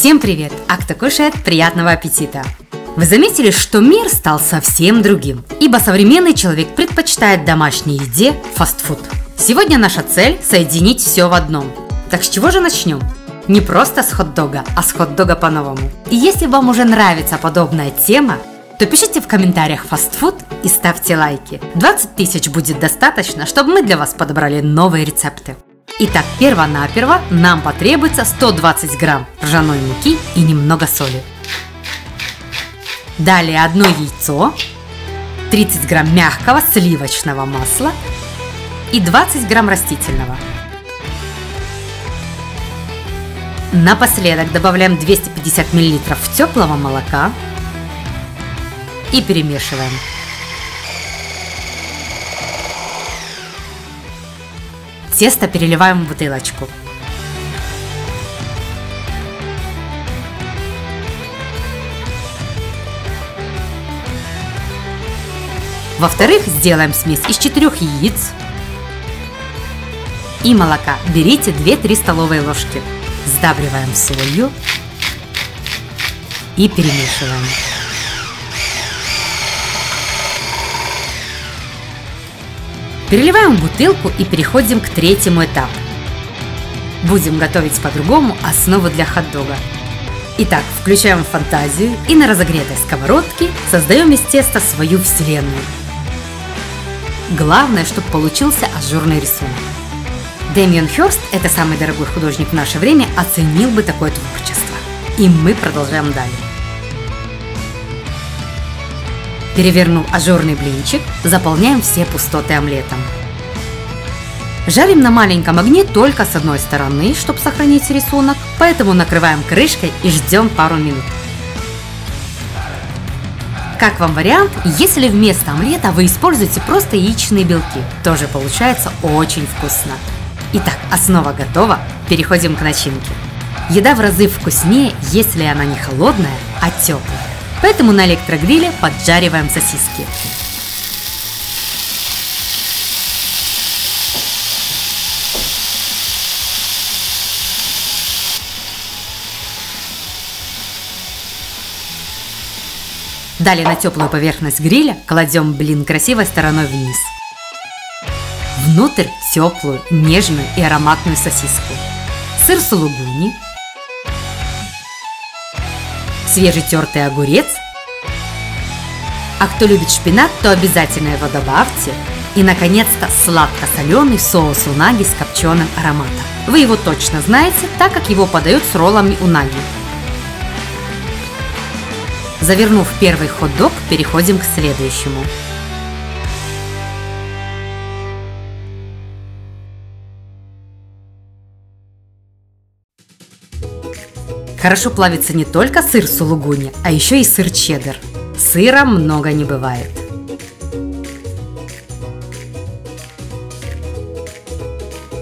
Всем привет! А кто кушает, приятного аппетита! Вы заметили, что мир стал совсем другим, ибо современный человек предпочитает домашней еде фастфуд. Сегодня наша цель – соединить все в одном. Так с чего же начнем? Не просто с хот-дога, а с хот-дога по-новому. И если вам уже нравится подобная тема, то пишите в комментариях фастфуд и ставьте лайки. 20 тысяч будет достаточно, чтобы мы для вас подобрали новые рецепты. Итак, перво-наперво нам потребуется 120 грамм ржаной муки и немного соли. Далее одно яйцо, 30 грамм мягкого сливочного масла и 20 грамм растительного. Напоследок добавляем 250 мл теплого молока и перемешиваем. Тесто переливаем в бутылочку. Во-вторых, сделаем смесь из 4 яиц и молока. Берите 2-3 столовые ложки. Сдабриваем солью и перемешиваем. Переливаем в бутылку и переходим к третьему этапу. Будем готовить по-другому основу для хот-дога. Итак, включаем фантазию и на разогретой сковородке создаем из теста свою вселенную. Главное, чтобы получился ажурный рисунок. Дэмиан Хёрст, это самый дорогой художник в наше время, оценил бы такое творчество. И мы продолжаем далее. Перевернув ажурный блинчик, заполняем все пустоты омлетом. Жарим на маленьком огне только с одной стороны, чтобы сохранить рисунок, поэтому накрываем крышкой и ждем пару минут. Как вам вариант, если вместо омлета вы используете просто яичные белки, тоже получается очень вкусно. Итак, основа готова, переходим к начинке. Еда в разы вкуснее, если она не холодная, а теплая. Поэтому на электрогриле поджариваем сосиски. Далее на теплую поверхность гриля кладем блин красивой стороной вниз. Внутрь теплую, нежную и ароматную сосиску. Сыр сулугуни. Свежетертый огурец. А кто любит шпинат, то обязательно его добавьте. И, наконец-то, сладко-соленый соус унаги с копченым ароматом. Вы его точно знаете, так как его подают с роллами унаги. Завернув первый хот-дог, переходим к следующему. Хорошо плавится не только сыр сулугуни, а еще и сыр чеддер. Сыра много не бывает.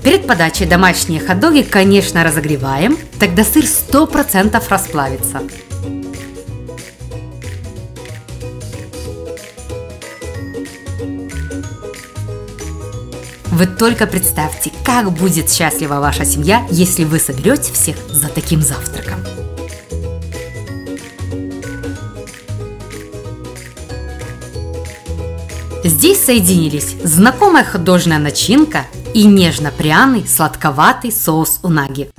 Перед подачей домашние хот-доги, конечно, разогреваем, тогда сыр 100% расплавится. Вы только представьте, как будет счастлива ваша семья, если вы соберете всех за таким завтраком. Здесь соединились знакомая хот-дожная начинка и нежно-пряный сладковатый соус унаги.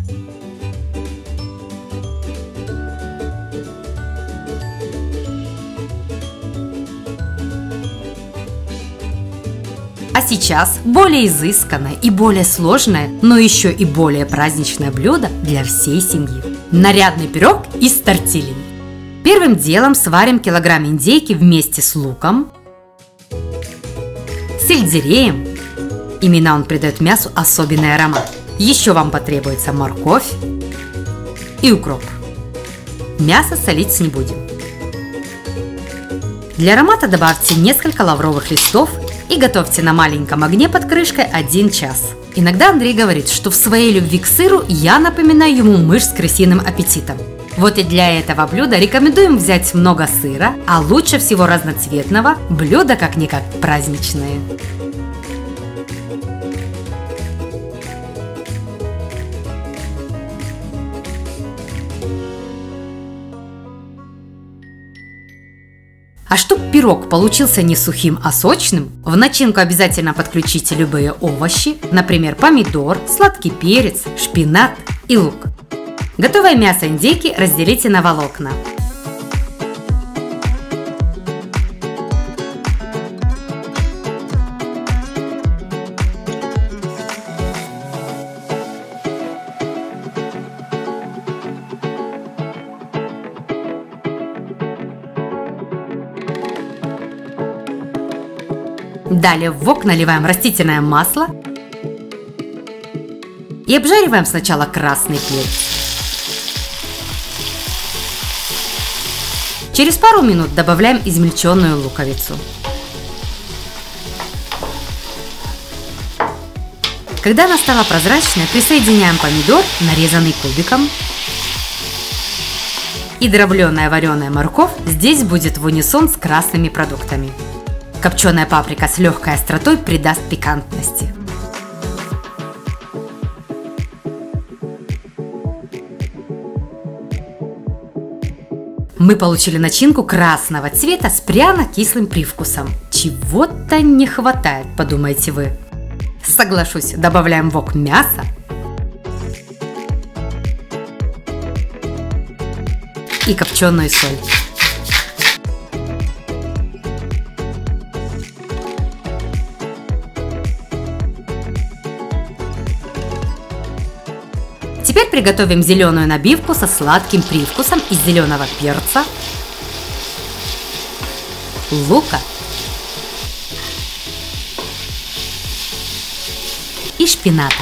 А сейчас более изысканное и более сложное, но еще и более праздничное блюдо для всей семьи. Нарядный пирог из тортильи. Первым делом сварим килограмм индейки вместе с луком, сельдереем. Именно он придает мясу особенный аромат. Еще вам потребуется морковь и укроп. Мясо солить не будем. Для аромата добавьте несколько лавровых листов и готовьте на маленьком огне под крышкой 1 час. Иногда Андрей говорит, что в своей любви к сыру я напоминаю ему мышь с крысиным аппетитом. Вот и для этого блюда рекомендуем взять много сыра, а лучше всего разноцветного, блюдо как-никак праздничное. А чтобы пирог получился не сухим, а сочным, в начинку обязательно подключите любые овощи, например, помидор, сладкий перец, шпинат и лук. Готовое мясо индейки разделите на волокна. Далее в вок наливаем растительное масло и обжариваем сначала красный перец. Через пару минут добавляем измельченную луковицу. Когда она стала прозрачной, присоединяем помидор, нарезанный кубиком. И дробленая вареная морковь здесь будет в унисон с красными продуктами. Копченая паприка с легкой остротой придаст пикантности. Мы получили начинку красного цвета с пряно-кислым привкусом. Чего-то не хватает, подумаете вы. Соглашусь, добавляем в вок мясо. И копченую соль. Теперь приготовим зеленую набивку со сладким привкусом из зеленого перца, лука и шпината.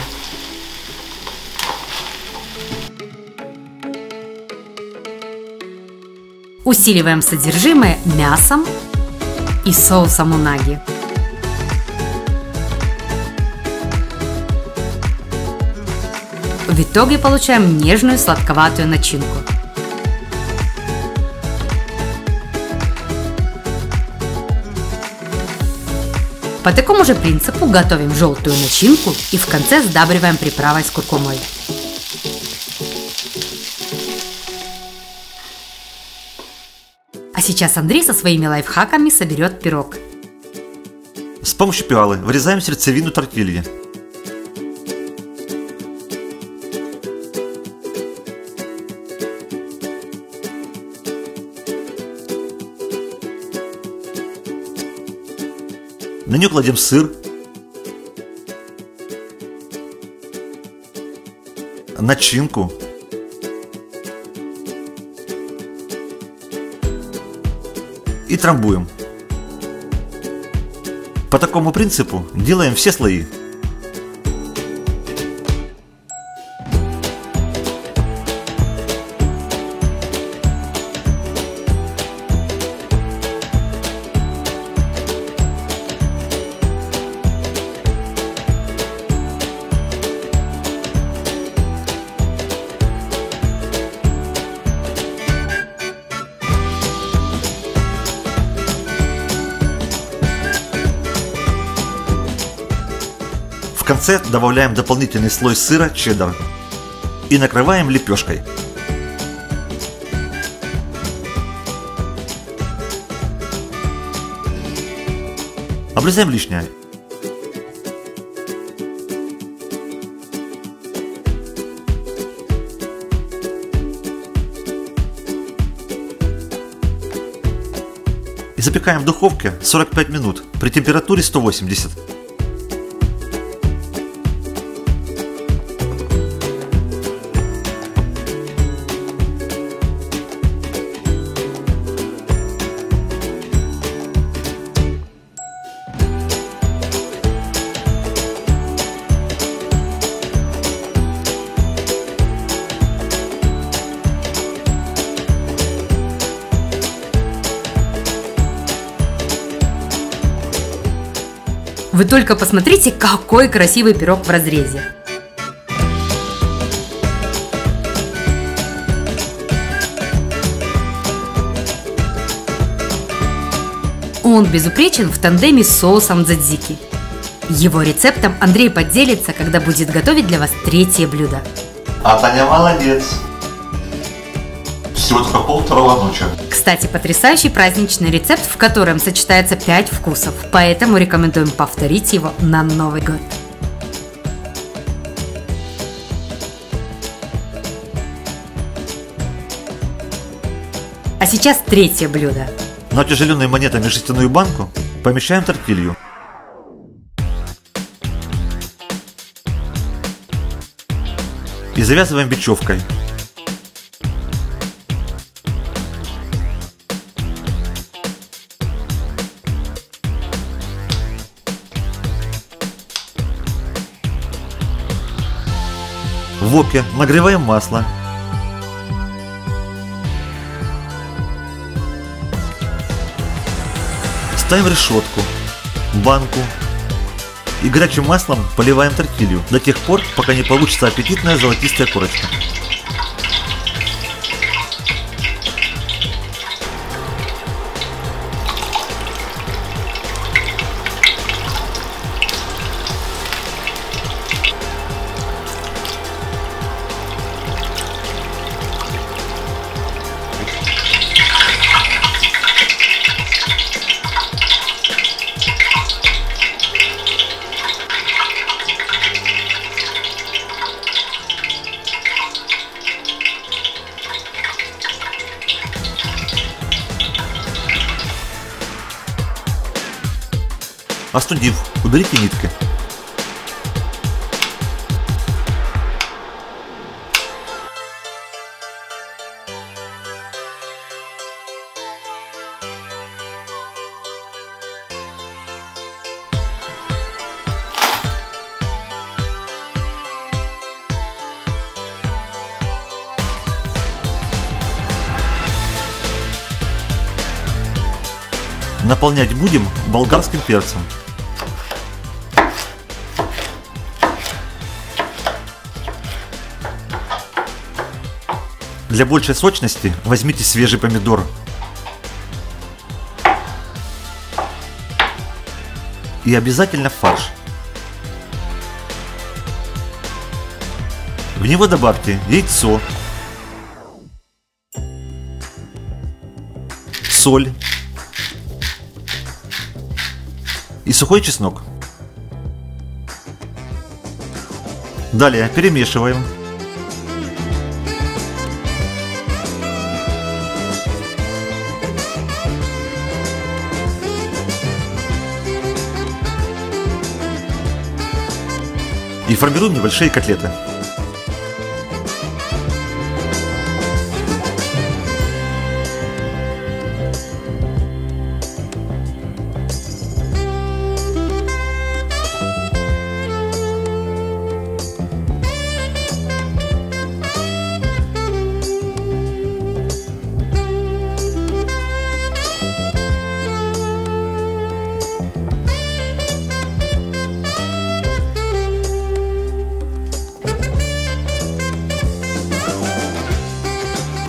Усиливаем содержимое мясом и соусом унаги. В итоге получаем нежную сладковатую начинку. По такому же принципу готовим желтую начинку и в конце сдабриваем приправой с куркумой. А сейчас Андрей со своими лайфхаками соберет пирог. С помощью пиалы вырезаем сердцевину тортильи. На нее кладем сыр, начинку, и трамбуем. По такому принципу делаем все слои. В конце добавляем дополнительный слой сыра чеддер и накрываем лепешкой. Обрезаем лишнее. И запекаем в духовке 45 минут при температуре 180. Вы только посмотрите, какой красивый пирог в разрезе. Он безупречен в тандеме с соусом дзадзики. Его рецептом Андрей поделится, когда будет готовить для вас третье блюдо. А Таня молодец. Все всего только 1:30 ночи. Кстати, потрясающий праздничный рецепт, в котором сочетается 5 вкусов, поэтому рекомендуем повторить его на Новый год. А сейчас третье блюдо. На утяжеленную монетами жестяную банку помещаем тортилью. И завязываем бечевкой. В воке нагреваем масло. Ставим решетку, банку и горячим маслом поливаем тортилью до тех пор, пока не получится аппетитная золотистая корочка. Остудив, уберите нитки. Наполнять будем болгарским перцем. Для большей сочности возьмите свежий помидор. И обязательно фарш. В него добавьте яйцо, соль и сухой чеснок. Далее перемешиваем. И формируем небольшие котлеты.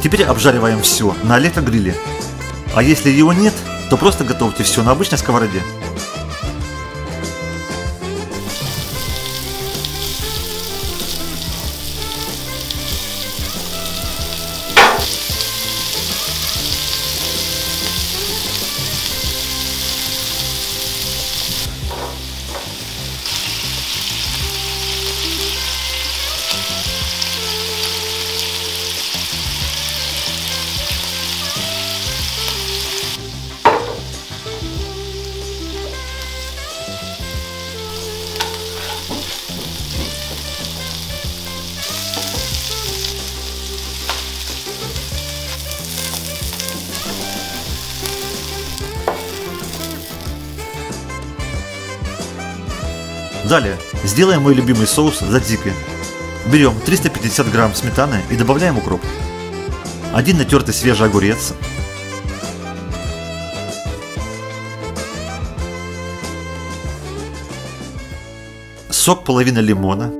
Теперь обжариваем все на электрогриле. А если его нет, то просто готовьте все на обычной сковороде. Далее сделаем мой любимый соус задзики. Берем 350 грамм сметаны и добавляем укроп. Один натертый свежий огурец. Сок половины лимона.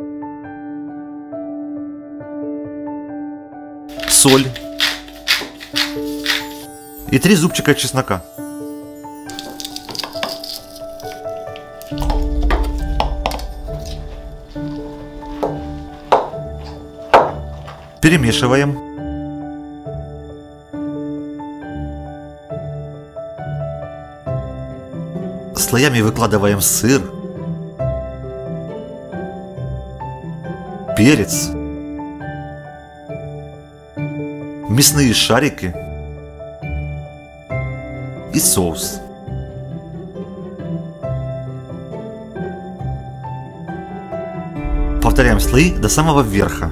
Соль. И 3 зубчика чеснока. Перемешиваем. Слоями выкладываем сыр, перец, мясные шарики и соус. Повторяем слои до самого верха.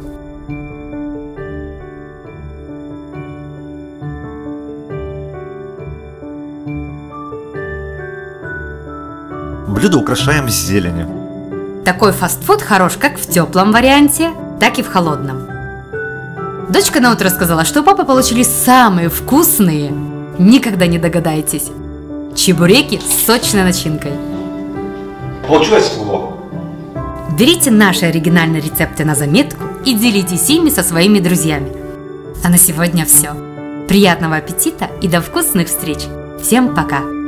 Блюдо украшаем зеленью. Такой фастфуд хорош как в теплом варианте, так и в холодном. Дочка наутро сказала, что у папы получились самые вкусные, никогда не догадаетесь, чебуреки с сочной начинкой. Получилось плохо. Берите наши оригинальные рецепты на заметку и делитесь ими со своими друзьями. А на сегодня все. Приятного аппетита и до вкусных встреч! Всем пока!